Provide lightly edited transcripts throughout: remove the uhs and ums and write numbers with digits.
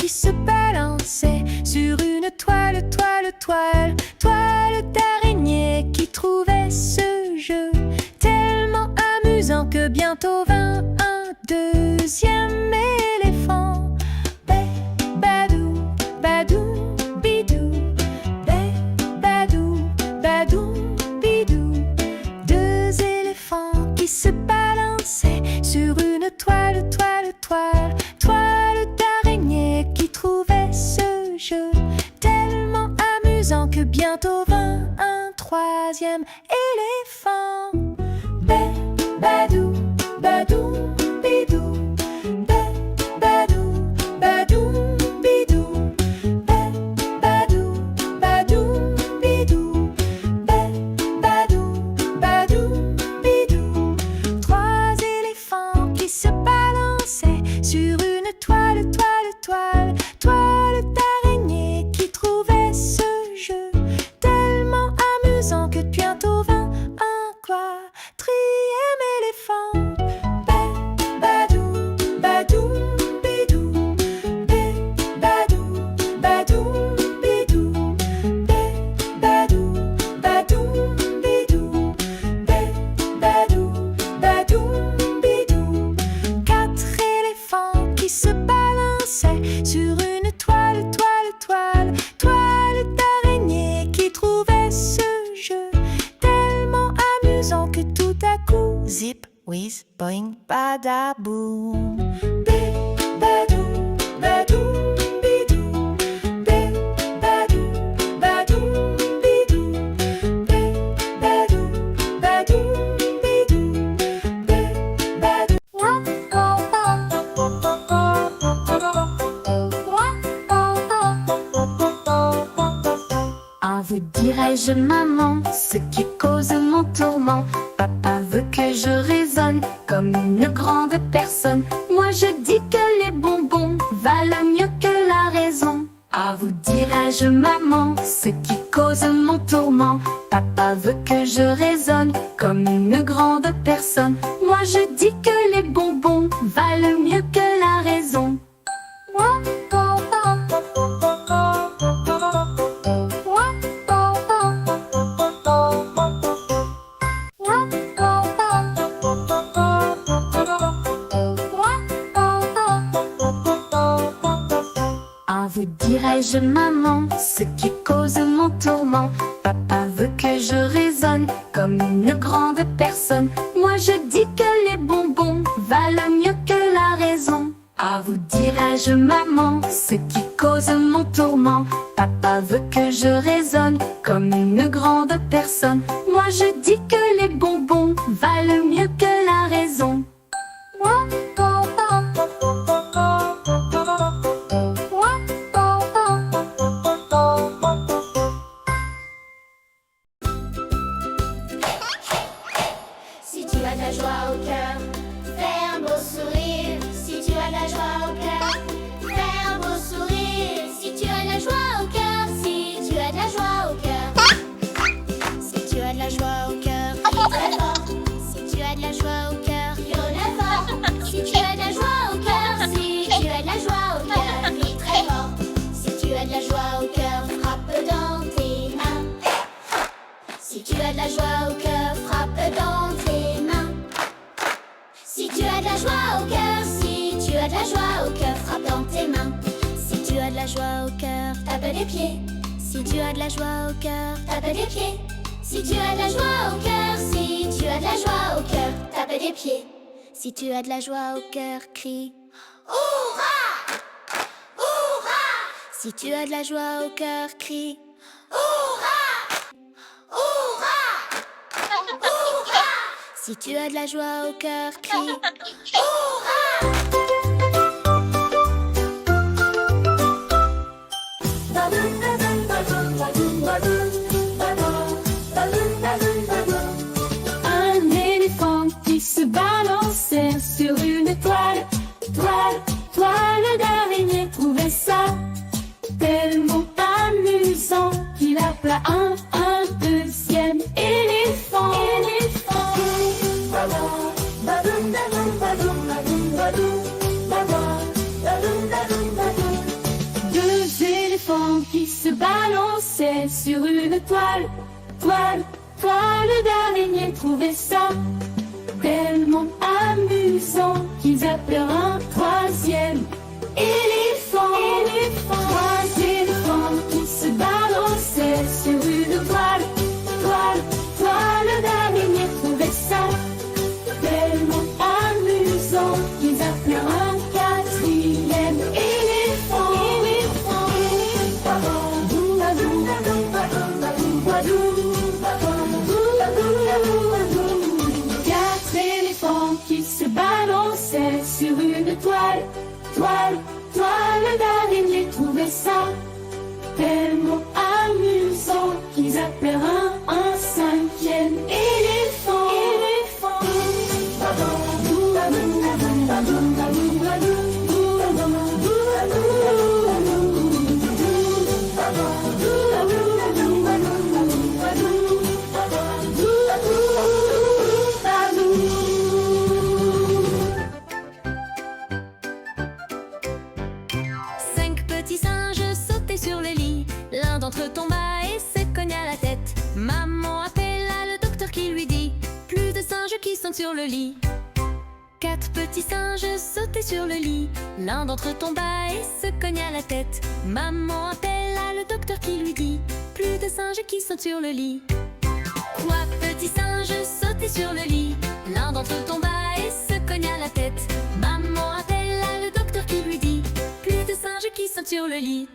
se balançait sur une toile, toile, toile, toile d'araignée qui trouvait ce jeu tellement amusant que bientôt vint un deuxième éléphant. Bé, badou, badou, bidou, bé, badou, badou, bidou. Deux éléphants qui se balançaient sur une toile, toile, toile, toile d'araignée qui trouvait ce jeu tellement amusant que bientôt vint un troisième éléphant. Bé, badou, badou, bidou, bé, badou, badou, bidou, bé, badou, badou, bidou, bé, badou, badou, bidou. Trois éléphants qui se balançaient sur une toile, toile, toile, toile d'araignée qui trouvait ce jeu tellement amusant que bientôt vint un quatrième éléphant. Bé, badou, badou, bidou, bé, badou, badou, bidou, bé, badou, badou, bidou, bé, badou, badou, bidou. Quatre éléphants qui se balançaient sur une toile, toile, toile, toile d'araignée qui trouvait ce jeu tellement amusant que tout à coup, zip, whiz, boing, badaboum. Bé, badou, badou, bidou, bé, badou, badou, bidou, bé, badou, badou, bidou, bé, badou. Ah, vous dirais-je, maman, ce qui cause mon tourment. Papa veut que je raisonne comme une grande personne. Moi je dis que les bonbons valent mieux que la raison. Ah, vous dirais-je, maman, ce qui cause mon tourment. Papa veut que je raisonne comme une grande personne. Moi je dis que les bonbons valent mieux que la raison. Ah, vous dirais-je, maman, ce qui cause mon tourment. Papa veut que je raisonne comme une grande personne. Moi je dis que les bonbons valent mieux que la raison. Ah, vous dirais-je, maman, ce qui cause mon tourment. Papa veut que je raisonne comme une grande personne. Moi je dis que les bonbons valent mieux que la raison. Si tu as de la joie au cœur, fais un beau sourire. Si tu as de la joie au cœur, fais un beau sourire. Si tu as de la joie au cœur, si tu as de la joie au cœur. Si tu as de la joie au cœur, crie très fort. Si tu as de la joie au cœur, hurle fort. Si tu as de la joie au cœur, si tu as de la joie au cœur, crie très fort. Si tu as de la joie au cœur, frappe dans tes mains. Si tu as de la joie au cœur, frappe dans tes mains. Si tu as de la joie au cœur, si tu as de la joie au cœur, frappe dans tes mains. Si tu as de la joie au cœur, tape des pieds. Si tu as de la joie au cœur, tape des pieds. Si tu as de la joie au cœur, si tu as de la joie au cœur, tape des pieds. Si tu as de la joie au cœur, crie Hourra! Hourra! Si tu as de la joie au cœur, crie Hourra! Hourra! Hourra! Si tu as de la joie au cœur, crie Hourra! Un éléphant qui se balançait sur une toile, toile, toile d'araignée trouvait ça tellement amusant qu'il appela un deuxième éléphant. Éléphant. Badoum, badoum, badoum, badoum, badoum, badoum. qui se balançait sur une toile. Toile, toile d'araignée trouvaient ça tellement amusant qu'ils appelèrent un troisième éléphant. Trois éléphants qui se balançaient sur une toile. Toile, toile d'araignée trouvaient ça tellement amusant qu'ils appelèrent un quatrième éléphant. Quatre éléphants qui se balançaient sur une toile. Toile, toile d'araignée trouvaient ça tellement amusant qu'ils appelèrent un cinquième éléphant. Cinq petits singes sautaient sur le lit. L'un d'entre eux tomba et se cogna la tête. Maman appela le docteur qui lui dit: plus de singes qui sont sur le lit. Quatre petits singes sautaient sur le lit. L'un d'entre eux tomba et se cogna la tête. Maman appela le docteur qui lui dit: plus de singes qui sont sur le lit. Trois petits singes sautaient sur le lit. L'un d'entre eux tomba et se cogna la tête. Maman appela le docteur qui lui dit: plus de singes qui sont sur le lit.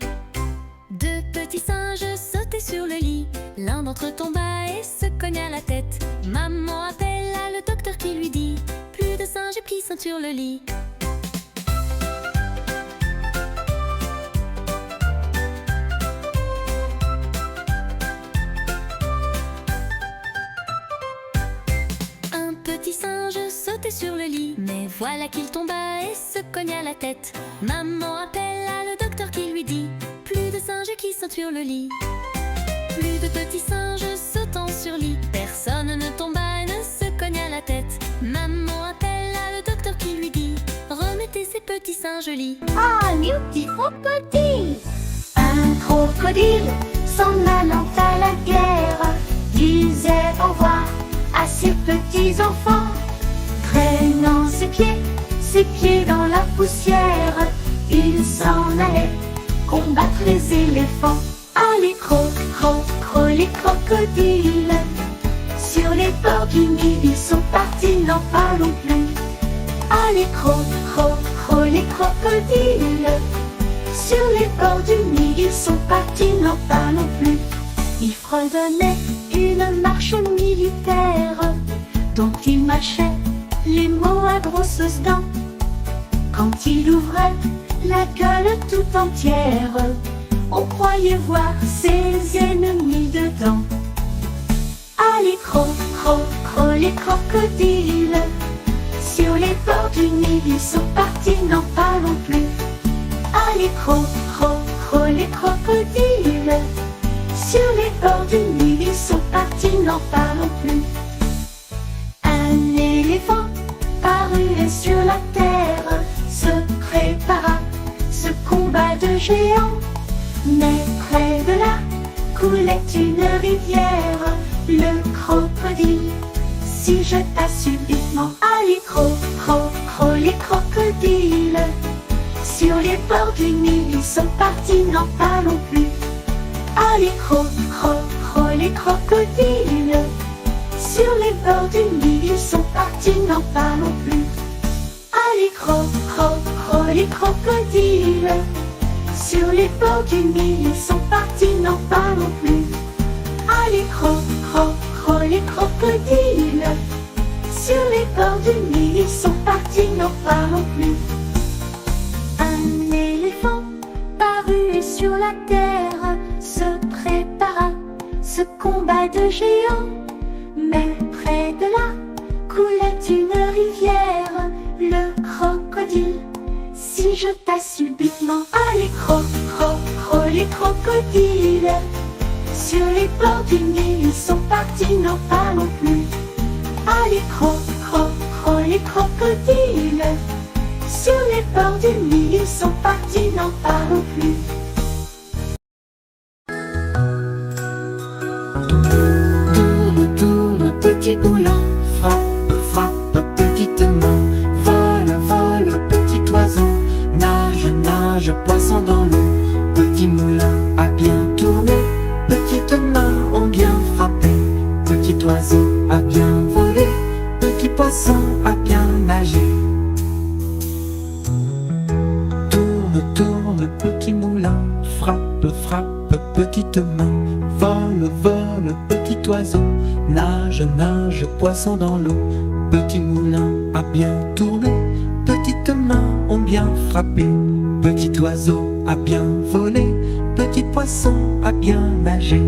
Deux petits singes sautaient sur le lit. L'un d'entre eux tomba et se cogna la tête. Maman appela le docteur qui lui dit: plus de singes qui sont sur le lit. Un petit singe sautait sur le lit, mais voilà qu'il tomba et se cogna la tête. Maman appela le docteur qui lui dit: plus de singes qui sont sur le lit. Plus de petits singes sautant sur lit. Personne ne tomba et ne se cogna la tête. Maman appela le docteur qui lui dit: remettez ces petits singes au lit. Ah, new petit crocodile. Un crocodile s'en allant à la guerre disait au revoir à ses petits enfants. Traînant ses pieds dans la poussière, il s'en allait combattre les éléphants. Ah, les les crocodiles, sur les bords du Nil, ils sont partis, n'en parlons plus. Ah, les les crocodiles, sur les bords du Nil, ils sont partis, n'en parlons plus. Ils fredonnaient une marche militaire, dont ils mâchaient les mots à grosses dents. Quand il ouvrait la gueule tout entière, on croyait voir ses ennemis dedans. Ah, les les crocodiles, sur les bords du Nil, ils sont partis, n'en parlons plus. Ah, les les crocodiles, sur les bords du Nil, ils sont partis, n'en parlons plus. Un éléphant parut sur la terre, se prépara ce combat de géants. Mais près de là coulait une rivière. Le crocodile s'y jeta subitement. Ah, les les crocodiles, sur les bords du Nil, ils sont partis, n'en parlons plus. Ah, les les crocodiles, sur les bords du Nil, ils sont partis, n'en parlons plus. Ah, les les crocodiles, sur les bords du Nil, ils sont partis, n'en parlons plus. Ah, les les crocodiles, sur les bords du Nil, ils sont partis, n'en parlons plus. Un éléphant parut sur la terre, se prépara ce combat de géants. Mais près de là coulait une rivière. Le crocodile s'y jeta subitement. Ah, les les crocodiles, sur les bords du Nil, ils sont partis, n'en parlons plus. Ah, les les crocodiles, sur les bords du Nil, ils sont partis, n'en parlons plus. nage, poisson dans l'eau. Petit moulin a bien tourné, petites mains ont bien frappé. Petit oiseau a bien volé, petit poisson a bien nagé. Tourne, tourne, petit moulin, frappe, frappe, petite main. Vole, vole, petit oiseau, nage, nage, poisson dans l'eau. Petit moulin a bien tourné, petites mains ont bien frappé. Petit oiseau a bien volé, petit poisson a bien nagé.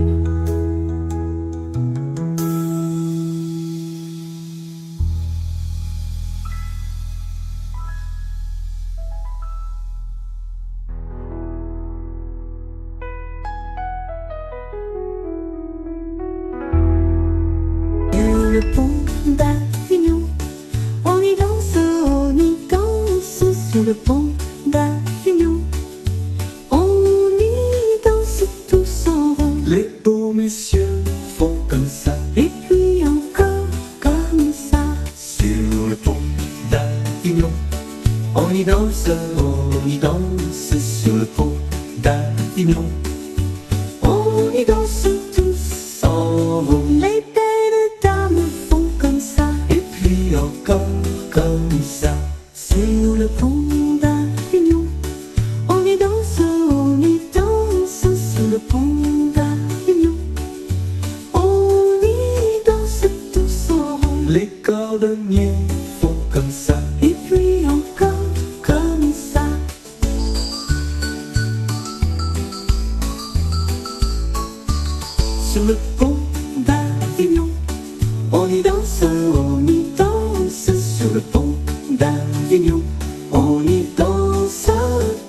Sur le pont d'Avignon, on y danse, on y danse. Sur le pont d'Avignon, on y danse tous en rond. Les beaux messieurs font comme ça, Et puis encore comme ça. sur le pont d'Avignon. On y danse, sur le pont d'Avignon. On y danse tous en rond. Les belles dames font comme ça. Et puis encore comme ça, Sur le pont d'Avignon, on y danse, on y danse. Sur le pont d'Avignon, on y danse tous en rond. les cordonniers font comme ça. Et puis encore comme ça. Sur le pont d'Avignon, on y danse, on y danse. Sur le pont d'Avignon, on y danse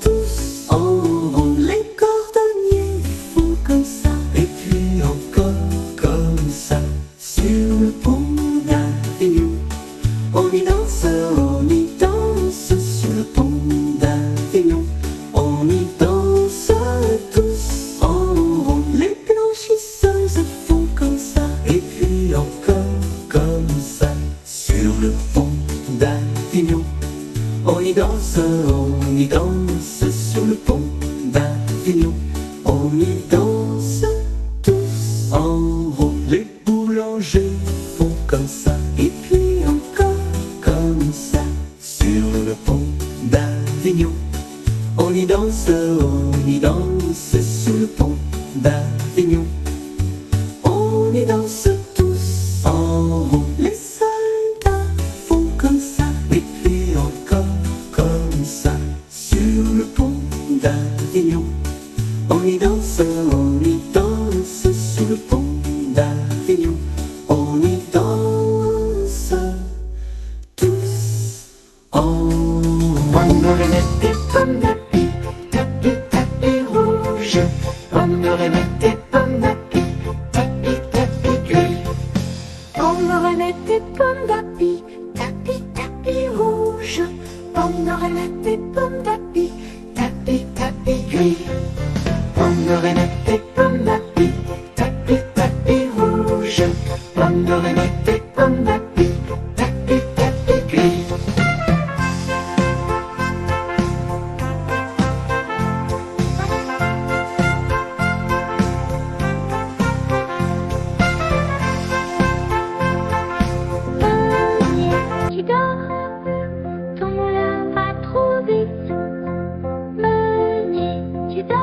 tous en rond. Les cordonniers font comme ça. Et puis encore comme ça, sur le pont d'Avignon. On y danse, on y danse. Sur le pont d'Avignon, on y danse tous en rond. Les blanchisseuses font comme ça. Et puis encore comme ça, sur le pont d'Avignon. On y danse, on y danse. Sur le pont d'Avignon, on y danse tous en rond. Les boulangers font comme ça. Et puis encore Comme ça, sur le pont d'Avignon. On y danse, on y danse. Sur le pont d'Avignon, on y danse tous en rond. les soldats font comme ça. Et puis encore comme ça, sur le pont d'Avignon. On y danse, on y danse. Sur le pont d'Avignon, on y danse tous en rond. Renette et pomme d'api, tapi tapi rouge. Pomme Renette et pomme d'api, tapi tapi gris. Pomme Renette et pomme d'api, tapi tapi rouge. Pomme Renette et pomme d'api, tapi tapi gris. Pomme Renette et pomme d'api, tapi tapi rouge. Pomme Renette et pomme d'api, tapi tapi gris. Meunier, tu dors, ton moulin va trop vite. Meunier, tu dors.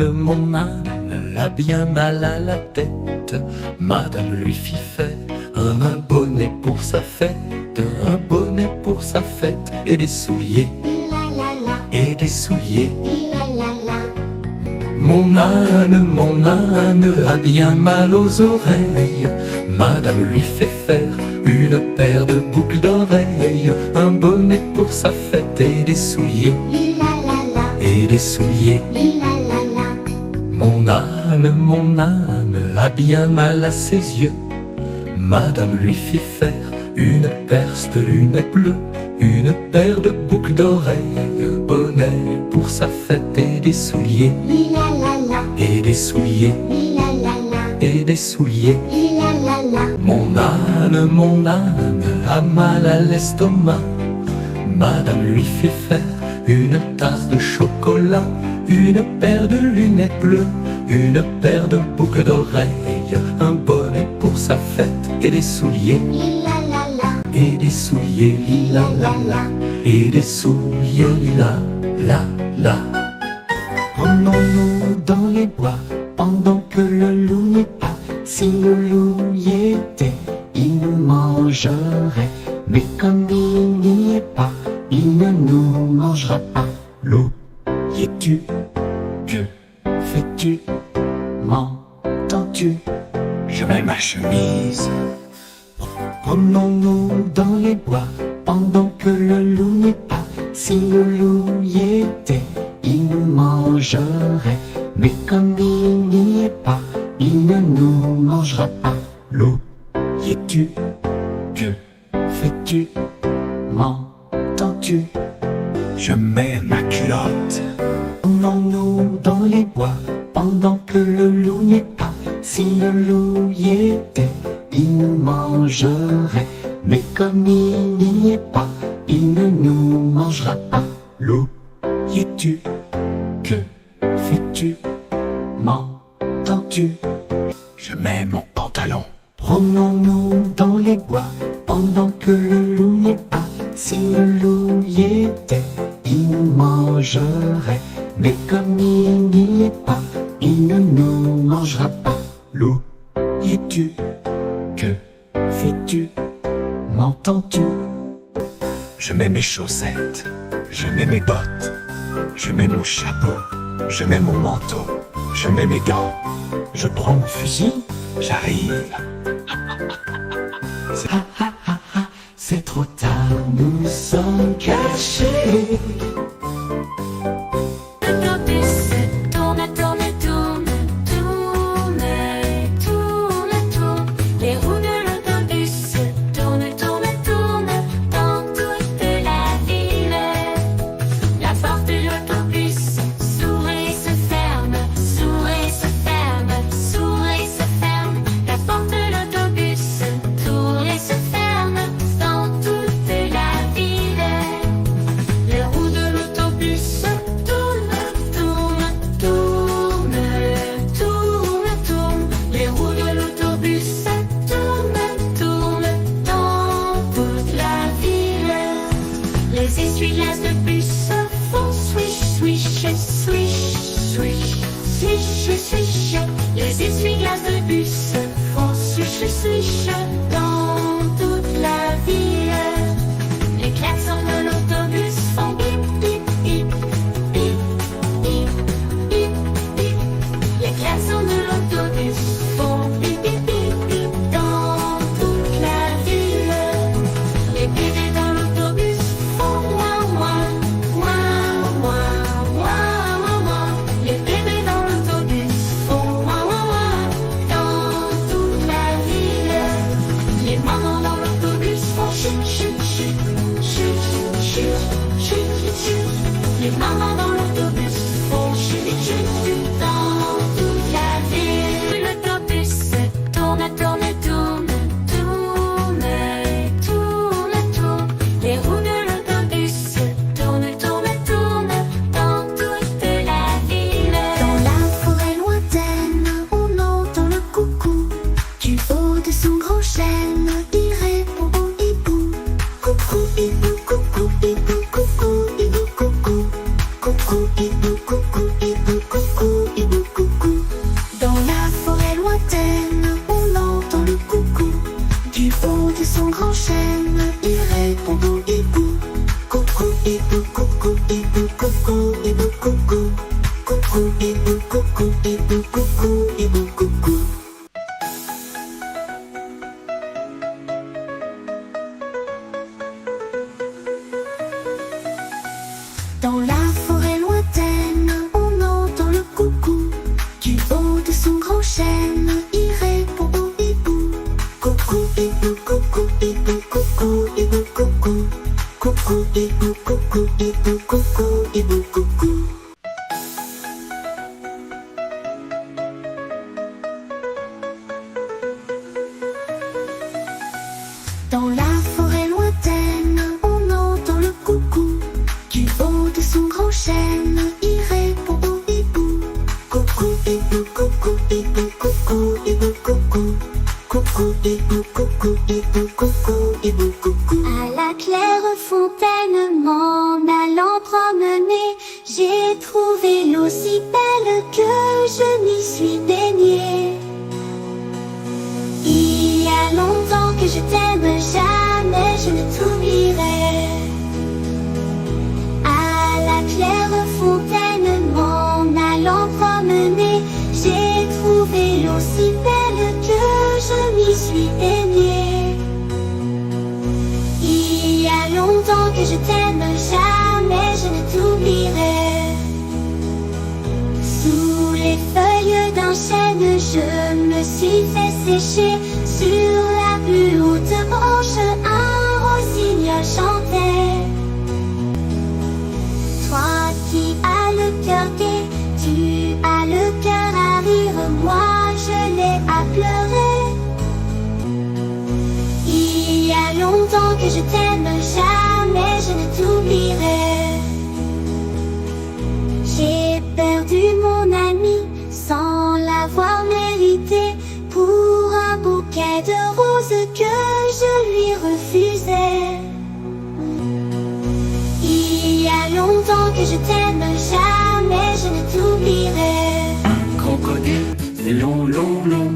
mon âne a bien mal à la tête. Madame lui fit faire un bonnet pour sa fête, un bonnet pour sa fête, et des souliers, La la la, et des souliers. la la la. Mon âne a bien mal aux oreilles. Madame lui fait faire une paire de boucles d'oreilles, un bonnet pour sa fête, et des souliers, La la la, et des souliers. la la la. Mon âne a bien mal à ses yeux. Madame lui fit faire une perce de lunettes bleues, une paire de boucles d'oreilles, un bonnet pour sa fête, et des souliers, La la la, et des souliers, la la la, et des souliers. la la la. Mon âne a mal à l'estomac. Madame lui fait faire une tasse de chocolat, une paire de lunettes bleues, une paire de boucles d'oreilles, un bonnet pour sa fête, et des souliers, La la la, et des souliers, la la la, et des souliers, la la la. Promenons-nous dans les bois pendant que le loup n'est pas. Si le loup y était, il nous mangerait. Mais comme il n'y est pas, il ne nous mangera pas. Loup, y es-tu? Que fais-tu? M'entends-tu? Je mets ma chemise. Promenons-nous dans les bois pendant que le loup n'est pas. Si le loup y était, il nous mangerait. Mais comme il n'y est pas, il ne nous mangera pas. Loup, y es-tu? Que fais-tu? M'entends-tu? Je mets ma culotte. Promenons-nous dans les bois pendant que le loup n'y est pas. Si le loup y était, il nous mangerait. Mais comme il n'y est pas, il ne nous mangera pas. Loup, y es-tu? Que fais-tu? M'entends-tu? Je mets mon pantalon. Promenons-nous dans les bois pendant que le loup n'est pas. Si le loup y était, il nous mangerait. Mais comme il n'y est pas, il ne nous mangera pas. Loup, y es-tu? Que fais-tu? M'entends-tu? Je mets mes chaussettes, je mets mes bottes, je mets mon chapeau, je mets mon manteau, je mets mes gants, je prends mon fusil, j'arrive. C'est trop tard, nous sommes cachés. L'autobus tourne, tourne, tourne, tourne, tourne, tourne. Les roues de l'autobus tournent, tournent, tournent dans toute la ville. La porte de l'autobus s'ouvre et se ferme, s'ouvre et se ferme, s'ouvre et se ferme. La porte de l'autobus s'ouvre et se ferme dans toute la ville. Les roues de l'autobus grand chêne, il répond au hibou. Coucou hibou, coucou hibou, coucou hibou, coucou. Coucou hibou, coucou hibou, coucou hibou, coucou. Dans la forêt lointaine, on entend le coucou. Du haut de son grand chêne, il répond au hibou. Coucou hibou, coucou hibou, coucou hibou, coucou. Coucou hibou, coucou hibou, coucou hibou, coucou. Dans la forêt lointaine, on entend le coucou. Du haut de son grand chêne, il répond au hibou. Coucou hibou, coucou hibou, coucou hibou, coucou. Coucou hibou, coucou hibou, coucou hibou, coucou. À la claire fontaine, m'en allant promener, j'ai trouvé l'eau si belle que je m'y suis baignée. Il y a longtemps que je t'aime, jamais je ne t'oublierai. À la claire fontaine, m'en allant promener, j'ai trouvé l'eau si belle que je m'y suis baignée. Il y a longtemps que je t'aime, jamais je ne t'oublierai. Sous les feuilles d'un chêne, je me suis fait sécher. Sur la plus haute branche, un rossignol chantait. Toi qui as le cœur gai, tu as le cœur à rire, moi je l'ai à pleurer. Il y a longtemps que je t'aime, jamais je ne t'oublierai. J'ai perdu mon ami sans l'avoir mérité, pour un bouquet de roses que je lui refusais. Il y a longtemps que je t'aime, jamais je ne t'oublierai. Un crocodile, c'est long, long, long.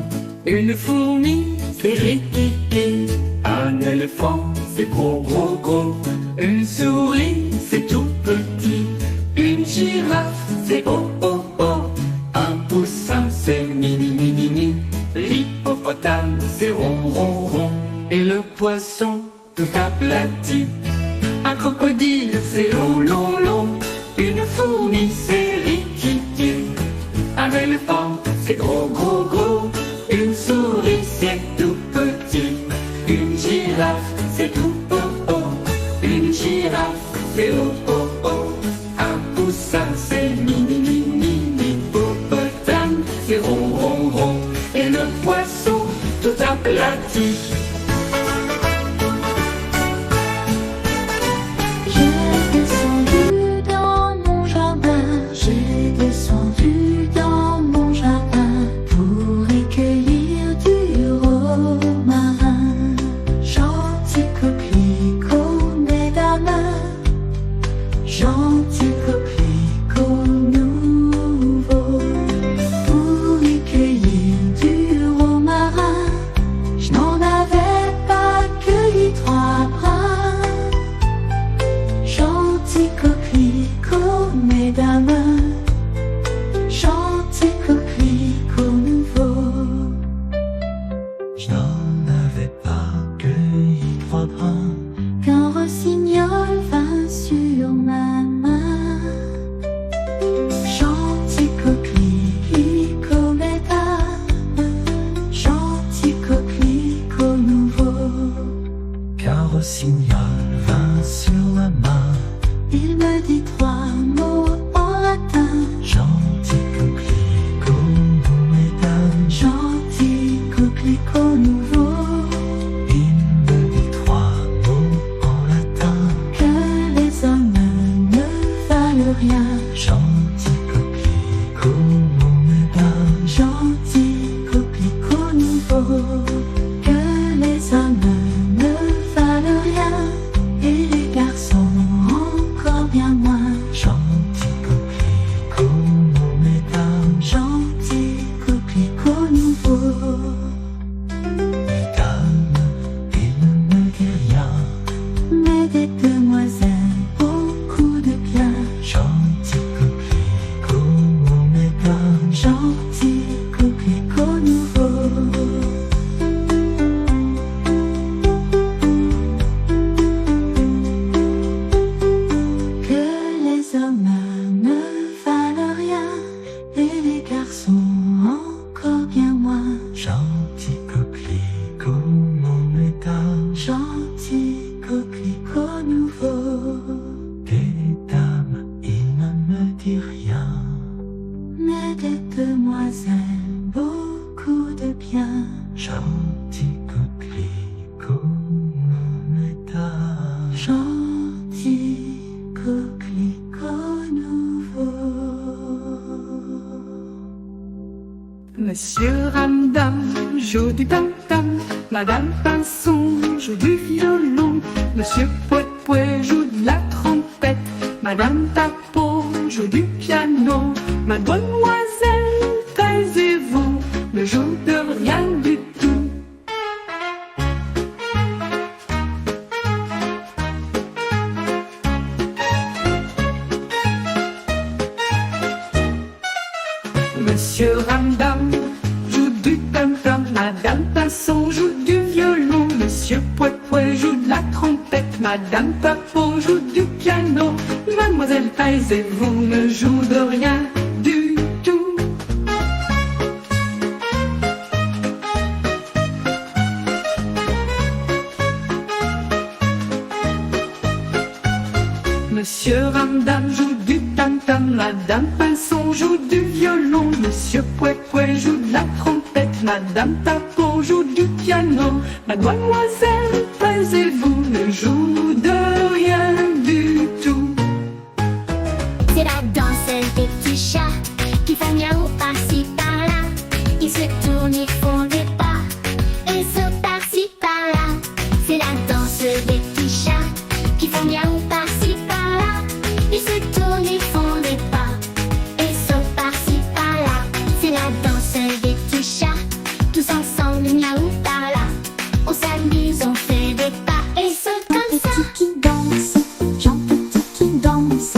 Une fourmi, c'est ri-ti-ti. Un éléphant, c'est gros, gros, gros. Une souris, c'est tout petit. Une girafe, c'est oh, oh, oh. Un poussin, c'est mini, mini, mini. L'hippopotame, c'est rond, rond, rond. Et le poisson, tout aplati. Un crocodile, c'est long, long, long. Une fourmi, c'est ri-ti-ti. Un éléphant, c'est gros, gros, gros. Une souris, c'est tout petit. Une girafe, c'est tout oh, oh. Une girafe, c'est oh, oh, oh. Un poussin, c'est mini, mini, l'hippopotame, c'est rond, rond, rond. Et le poisson, tout aplati. J'ai descendu dans mon jardin, j'ai descendu dans mon jardin pour recueillir du romarin. Gentil coquelicot, mesdames, gentil coquelicot nouveau. Pour recueillir du romarin, je n'en avais bien. Gentil coquelicot, mon état. Gentil coquelicot nouveau. Monsieur Ramdam joue du tam-tam, Madame Pinson joue du violon, Monsieur Pouet-Pouet joue de la trompette, Madame Tapot joue du piano, Mademoiselle taisez-vous ne joue de rien du tout. Monsieur Ramdam joue du tam-tam, Madame Pinson joue du violon, Monsieur Pouet-Pouet joue de la trompette, Madame Tapot joue du piano, Mademoiselle taisez-vous ne joue de rien du tout. Monsieur Ramdam joue du tam-tam, Madame Pinson joue du violon, Monsieur Pouet-Pouet joue de la trompette, Madame Tapot joue du piano, Mademoiselle taisez-vous ne joue de rien du tout. C'est la danse des petits chats qui font miaou par-ci par-là. Ils se tournent, ils font des pas et sautent par-ci par-là. C'est la danse des petits chats qui font miaou par-ci par-là. Ils se tournent, ils font des pas et sautent par-ci par-là. C'est la danse des petits chats, tous ensemble miaou par-là. On s'amuse, on fait des pas et saute comme ça. Petit qui danse, Jean Petit qui danse,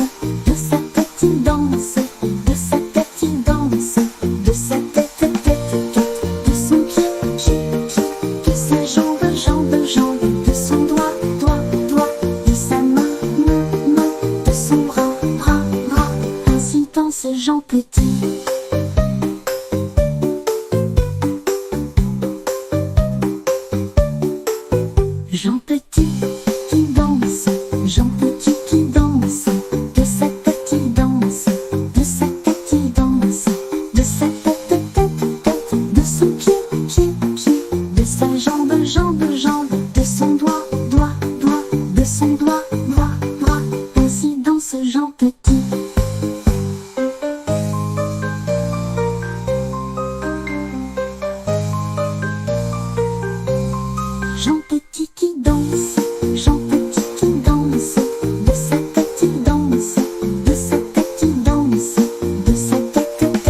de sa tête il danse, de sa tête il danse, de sa tête, tête, tête, tête, de son pied, pied, pied, de sa jambe, jambe, jambe, de son doigt, doigt, doigt, de sa main, main, main, de son bras, bras, bras, ainsi danse Jean Petit. Jean Petit qui danse, Jean Petit qui danse, de sa tête il danse, de sa tête il danse, de sa tête, tête, tête, de son pied, pied, pied, de sa jambe, jambe, jambe, de son doigt, doigt, doigt, de son doigt, bras, bras, ainsi danse Jean Petit. Jean Petit qui danse, Jean Petit qui danse, de sa tête il danse, de sa tête il danse, de sa tête, tête,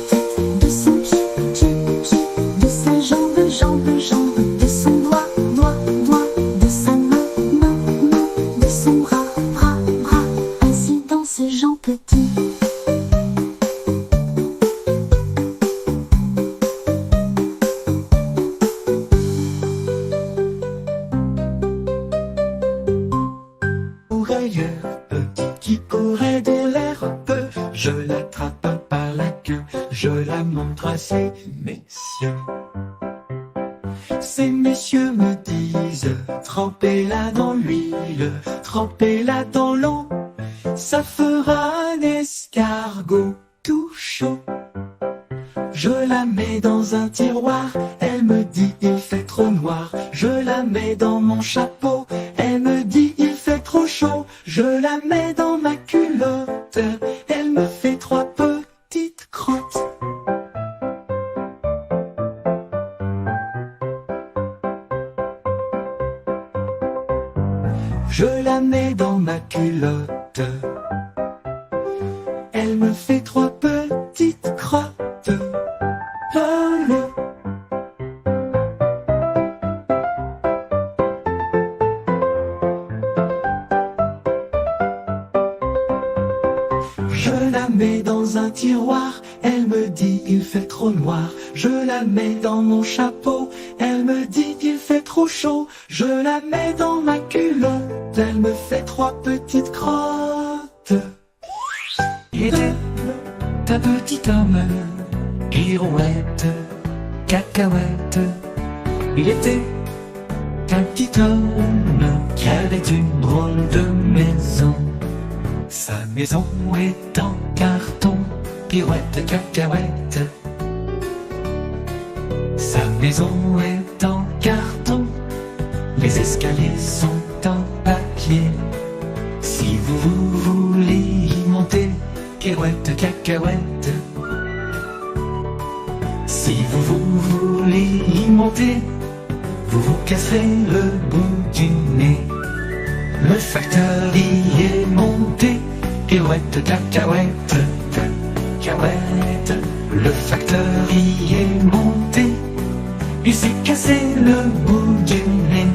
tête, de son pied, pied, pied, de sa jambe, jambe, jambe, de son doigt, doigt, doigt, de sa main, main, main, de son bras, bras, bras, ainsi danse Jean Petit. Ailleurs, petit qui courait de l'herbe, je l'attrape par la queue, je la montre à ces messieurs. Ces messieurs me disent, trempez-la dans l'huile, trempez-la dans l'eau, ça fera un escargot tout chaud. Je la mets dans un tiroir, elle me dit il fait trop noir. Je la mets dans mon chapeau, elle me dit il fait trop chaud. Je la mets dans ma culotte, elle me fait trois petites crottes. Je la mets dans ma culotte, elle me fait trois petites crottes. Allô. Je la mets dans un tiroir, elle me dit il fait trop noir. Je la mets dans mon chapeau, elle me dit il fait trop chaud. Je la mets dans ma culotte, elle me fait trois petites crottes. Il était un petit homme, pirouette, cacahuète. Il était un petit homme qui avait une drôle de maison. Sa maison est en carton, pirouette, cacahuète. Sa maison est en carton, les escaliers sont en papier. Si vous voulez y monter, pirouette, cacahuète. Si vous voulez y monter, vous vous casserez le bout du nez. Le facteur y est monté, pirouette, cacahuète, cacahuète. Le facteur y est monté, il s'est cassé le bout du nez.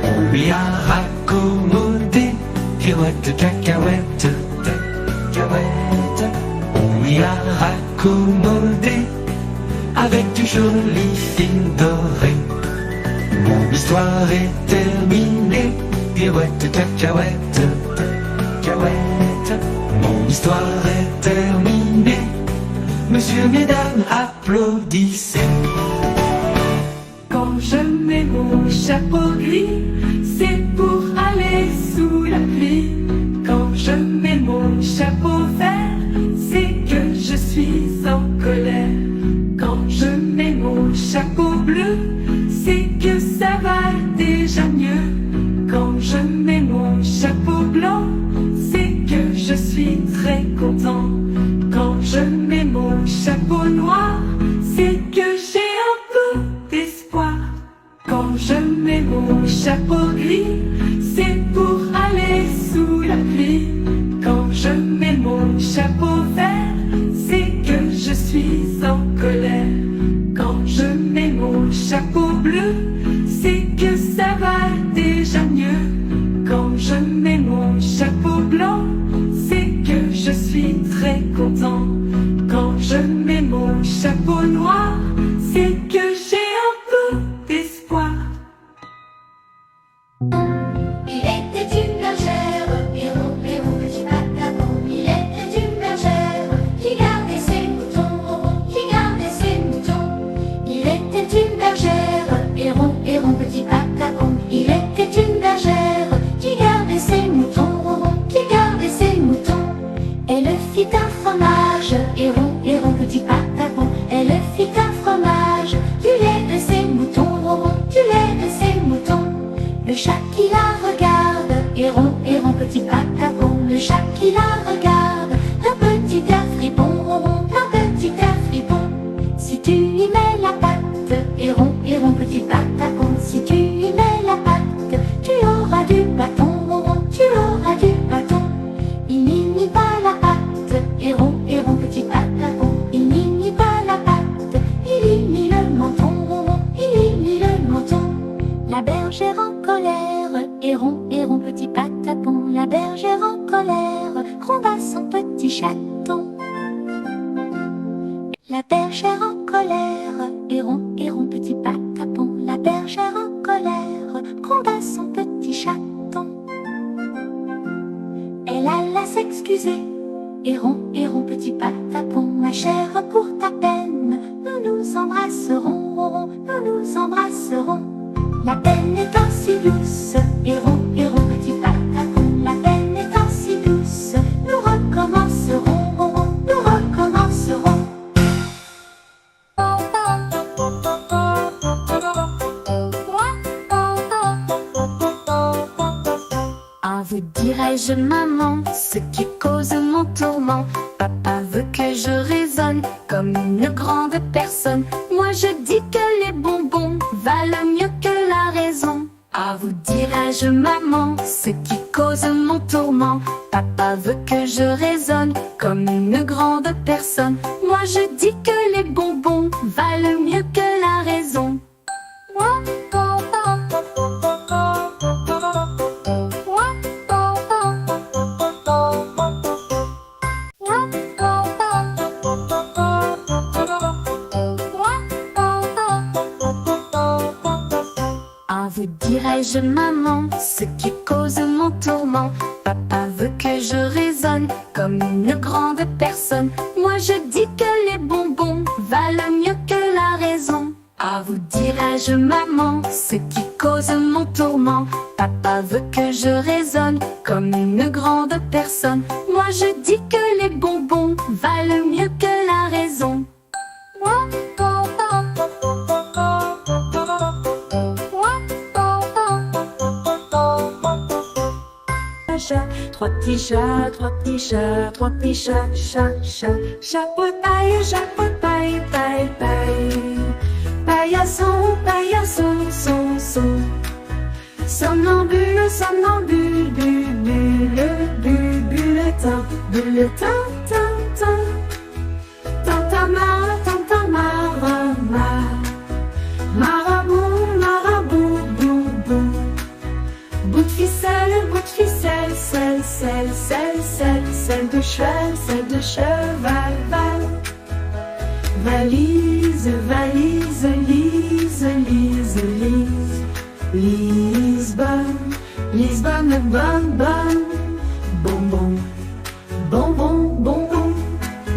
On lui a raccommodé, pirouette, cacahuète, cacahuète. On lui a raccommodé avec du joli fil doré. Mon histoire est terminée, pirouette, cacahuète, cacahuète. Mon histoire est terminée, monsieur, mesdames, applaudissez. Quand je mets mon chapeau gris, c'est pour aller sous la pluie. Quand je mets mon chapeau vert, c'est que je suis en colère. Quand je mets mon chapeau bleu, c'est que ça va déjà mieux. Quand je mets mon chapeau blanc, c'est que je suis très content. Quand je mets mon chapeau noir, c'est que j'ai un peu d'espoir. Quand je mets mon chapeau gris, c'est pour aller sous la pluie. Quand je mets mon chapeau vert, c'est que je suis en colère. Quand je mets mon chapeau bleu, c'est que ça va déjà mieux. Quand je mets mon chapeau blanc, c'est que je suis très content. Quand je mets mon chapeau noir, c'est que j'ai un peu d'espoir. Il était une bergère, héros, héros, petit patapon. Il était une bergère qui gardait ses moutons, qui gardait ses moutons. Il était une bergère, héros, héros, petit patapon. Il était une bergère qui gardait ses moutons, qui gardait ses moutons. Elle fit un fromage, héros, héros, petit patapon. Elle fit un fromage, du lait de ses moutons, du lait de ses moutons. Le chat qui la regarde, héron, héron, petit patapon. Le chat qui la regarde, un petit air fripon, un petit air fripon. Si tu y mets la patte, héron, héron, petit patapon. Si tu y mets la patte, tu auras du bâton, tu auras du bâton. Il n'y nie pas la patte, héron, héron, petit patapon. Il n'y nie pas la patte, il y nie le menton, il y nie le menton. La bergère en colère, héron, héron, petit patapon. La bergère en colère gronda son petit chaton. La bergère en colère, héron, héron, petit patapon. La bergère en colère gronda son petit chaton. Elle alla s'excuser, héron, héron, petit patapon. Ma chère, pour ta peine, nous nous embrasserons, nous nous embrasserons. La peine étant si douce, héron, héron, petit patapon. La peine étant si douce, nous recommencerons, nous recommencerons. Ah, vous dirais-je, maman, ce qui cause mon tourment. Papa veut que je raisonne comme une grande personne. Moi je dis que les bonbons valent mieux que la raison. Ah, vous dirais-je, maman, ce qui cause mon tourment. Papa veut que je raisonne comme une grande personne. Moi je dis que les bonbons valent mieux que la raison. Ah, vous dirais-je, maman, ce qui cause mon tourment. Papa veut que je raisonne comme une grande personne. Moi je dis que les bonbons valent mieux que la raison. Ah, vous dirais-je, maman, ce qui cause mon tourment. Papa veut que je raisonne comme une grande personne. Moi je dis que les bonbons valent mieux que la raison. chats, trois petits chats, trois petits chats, trois petits chats, chat, chat. Chapeau de paille, paille, paille. Paillasson, paillasson, son, son. Somnambule, somnambule, bulle, bulletin, bulletin, tin, tin. Tintamarre, tintamarre, marabout, marabout, bou, bou. Bout de ficelle, sel, sel de cheval, val. Valise, valise, lise, lise, lise. Lisbonne, Lisbonne, bonne, bonne. Bonbon, bonbon,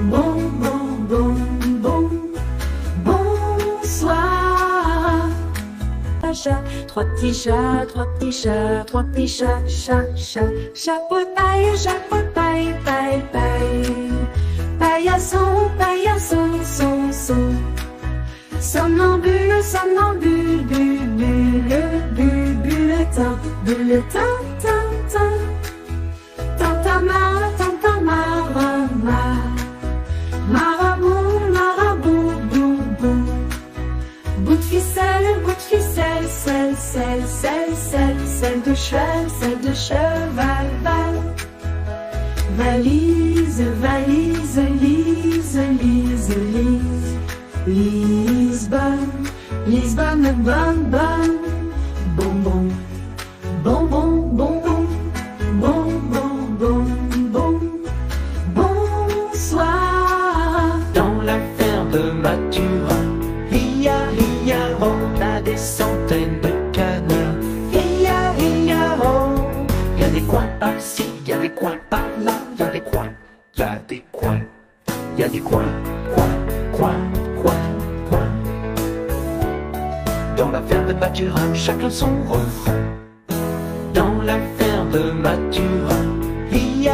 bonbon. Bon, bonsoir. Chat, trois petits chats, trois petits chats, trois petits chats, chat, chat. Chapeau de paille, paille, paille. Paillasson, paillasson, son, son. Somnambule, somnambule, bulletin, bulletin, tin, tin. Tintamarre, tintamarre, marabout, marabout, bou, bou. Bout de ficelle, sel de cheval, val. Valise, valise, lise, lise, lise. Lisbonne, Lisbonne, bonne, bonne. Bonbon, bonbon, bonbon. Bonsoir. Dans la ferme de Mathurin, on a des centaines de canards. Y a des coins par-ci, y a des coins par-là, y a des coins, y a des coins, y a des coins, coins. Dans la ferme de Mathurin, chacun son refrain. Dans la ferme de Mathurin, y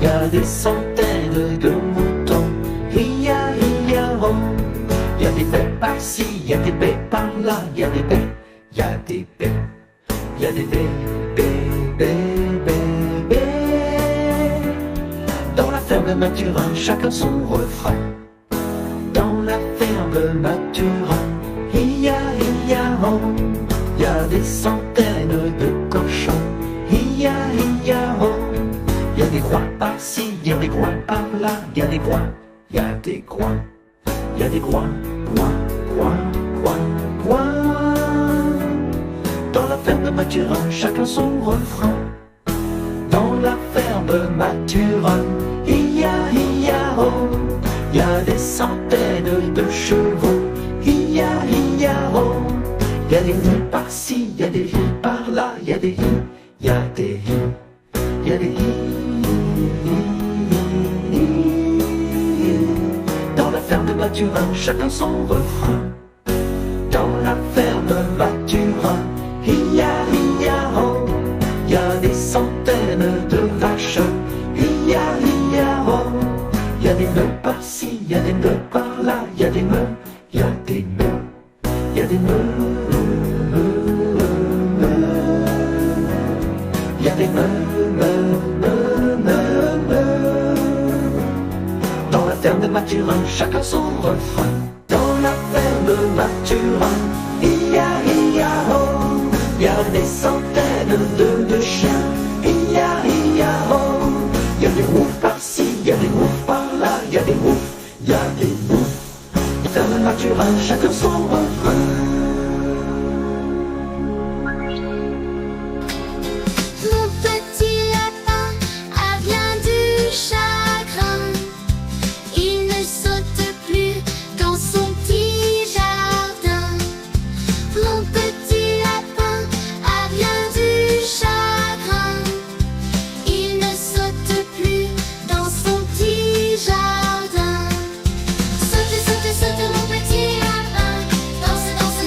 a des centaines de moutons. Y a des baies par-ci, y a des baies par-là, y a des baies, y a des baies, y a des baies. Dans la ferme de Mathurin, chacun son refrain. Dans la ferme de Mathurin, y a des centaines de cochons. Y a des coins par-ci, y a des coins par-là, y a des coins, y a des coins, y a des coins, coins. Dans la ferme de Mathurin, chacun son refrain. Dans la ferme de Mathurin, y a des centaines de chevaux. Y a des lits par-ci, y a des lits par-là, y a des lits, y a des lits, y a des lits. Dans la ferme de Mathurin, chacun son refrain. Dans la ferme de Mathurin, y a des centaines de vaches. Y a des nœuds par-ci, y a des nœuds par-là, y a des nœuds, y a des nœuds, y a des nœuds. Y a des nœuds. Dans la ferme de Mathurin, chacun son refrain. Dans la ferme de Mathurin, y a des centaines de chiens. Y a des moufs par-ci, y a des moufs par-là, y a des moufs, y a des moufs. Ferme de Mathurin, chacun son refrain. Mon petit lapin a bien du chagrin. Il ne saute plus dans son petit jardin. Mon petit lapin a bien du chagrin. Il ne saute plus dans son petit jardin. Saute, saute, saute mon petit lapin. Danse, danse,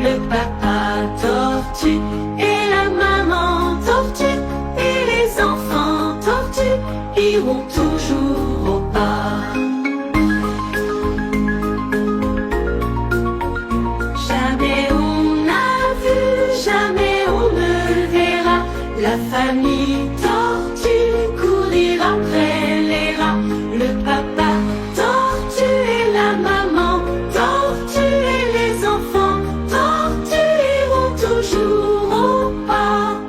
le papa tortue et la maman tortue et les enfants tortues iront toujours au pas. Jamais on n'a vu, jamais on ne verra la famille tortue courir après les rats. Le papa tortue et la maman tortue et les enfants tortues iront toujours au pas.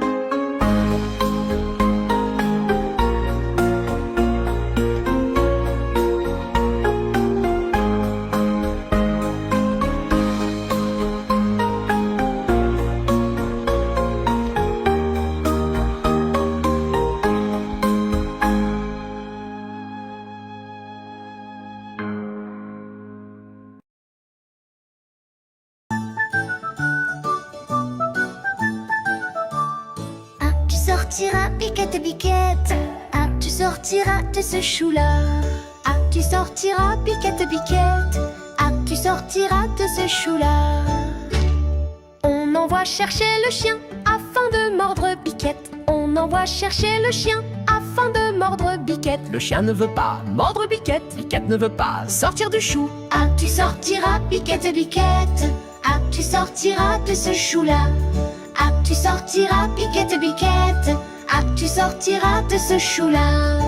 Ah, tu sortiras, Biquette, Biquette. Ah, tu sortiras de ce chou-là. Ah, tu sortiras, Biquette, Biquette. Ah, tu sortiras de ce chou-là. On envoie chercher le chien afin de mordre Biquette. On envoie chercher le chien afin de mordre Biquette. Le chien ne veut pas mordre Biquette, Biquette ne veut pas sortir du chou. Ah, tu sortiras, Biquette, Biquette. Ah, tu sortiras de ce chou-là. Ah, tu sortiras, Biquette, Biquette. Ah, tu sortiras de ce chou-là.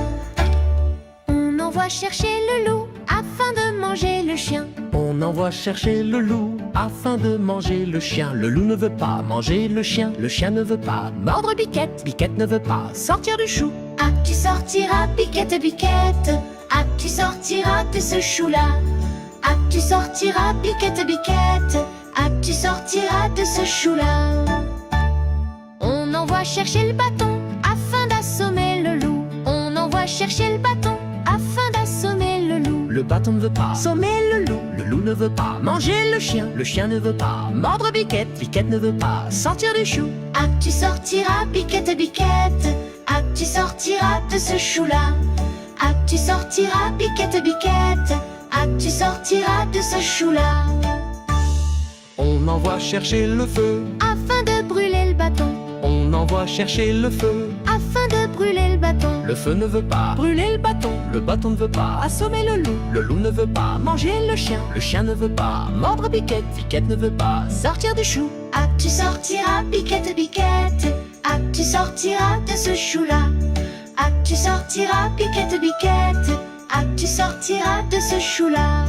On envoie chercher le loup afin de manger le chien. On envoie chercher le loup afin de manger le chien. Le loup ne veut pas manger le chien ne veut pas mordre Biquette, Biquette ne veut pas sortir du chou. Ah, tu sortiras, Biquette, Biquette. Ah, tu sortiras de ce chou-là. Ah, tu sortiras, Biquette, Biquette. Ah, tu sortiras de ce chou-là. On envoie chercher le bâton afin d'assommer le loup. On envoie chercher le bâton afin d'assommer le loup. Le bâton ne veut pas sommer le loup ne veut pas manger le chien ne veut pas mordre Biquette, Biquette ne veut pas sortir du chou. Ah, tu sortiras, Biquette, Biquette. Ah, tu sortiras de ce chou-là. Ah, tu sortiras, Biquette, Biquette. Ah, tu sortiras de ce chou-là. On envoie chercher le feu Afin de brûler le bâton. on envoie chercher le feu. Afin de brûler le bâton. Le feu ne veut pas brûler le bâton ne veut pas assommer le loup ne veut pas manger le chien ne veut pas mordre Biquette, Biquette ne veut pas sortir du chou. Ah, tu sortiras, Biquette, Biquette. Ah, tu sortiras de ce chou-là. Ah, tu sortiras, Biquette, Biquette. Ah, tu sortiras de ce chou-là.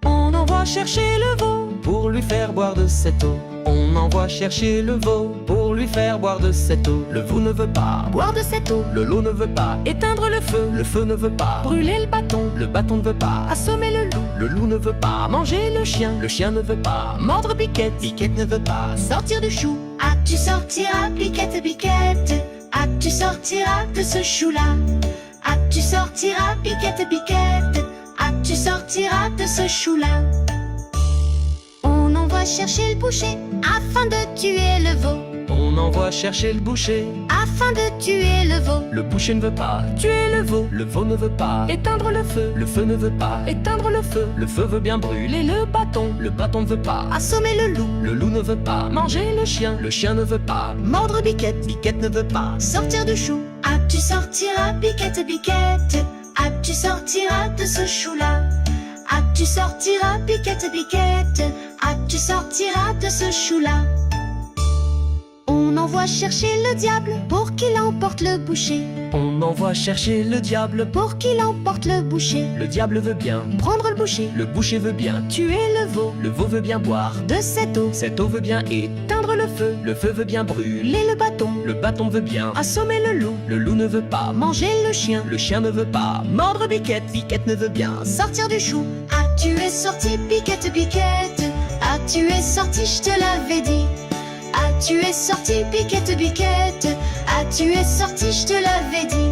On envoie chercher le veau pour lui faire boire de cette eau. On envoie chercher le veau pour lui faire boire de cette eau. Le veau ne veut pas boire de cette eau. Le loup ne veut pas éteindre le feu ne veut pas brûler le bâton ne veut pas assommer le loup ne veut pas manger le chien ne veut pas mordre Biquette, Biquette ne veut pas sortir du chou. Ah, tu sortiras, Biquette, Biquette. Ah, tu sortiras de ce chou-là. Ah, tu sortiras, Biquette, Biquette. Ah, tu sortiras de ce chou-là. On envoie chercher le boucher afin de tuer le veau. On envoie chercher le boucher Afin de tuer le veau. Le boucher ne veut pas tuer le veau ne veut pas éteindre le feu ne veut pas éteindre le feu veut bien brûler le bâton ne veut pas Assommer le loup. ne veut pas manger le chien ne veut pas mordre Biquette, Biquette ne veut pas Sortir du chou. Ah, tu sortiras, Biquette, Biquette. Ah, tu sortiras de ce chou-là. Ah, tu sortiras, Biquette, Biquette. Ah, tu sortiras de ce chou-là. On envoie chercher le diable pour qu'il emporte le boucher. On envoie chercher le diable Pour qu'il emporte le boucher. le diable veut bien Prendre le boucher veut bien tuer le veau veut bien boire de cette eau. veut bien éteindre le feu veut bien brûler Et le bâton veut bien assommer le loup ne veut pas manger le chien. ne veut pas mordre Biquette, Biquette ne veut bien Sortir du chou. Ah, tu es sorti, Biquette, Biquette. Ah, tu es sorti, je te l'avais dit. Ah, tu es sorti, Biquette, Biquette. Ah, tu es sorti, je te l'avais dit.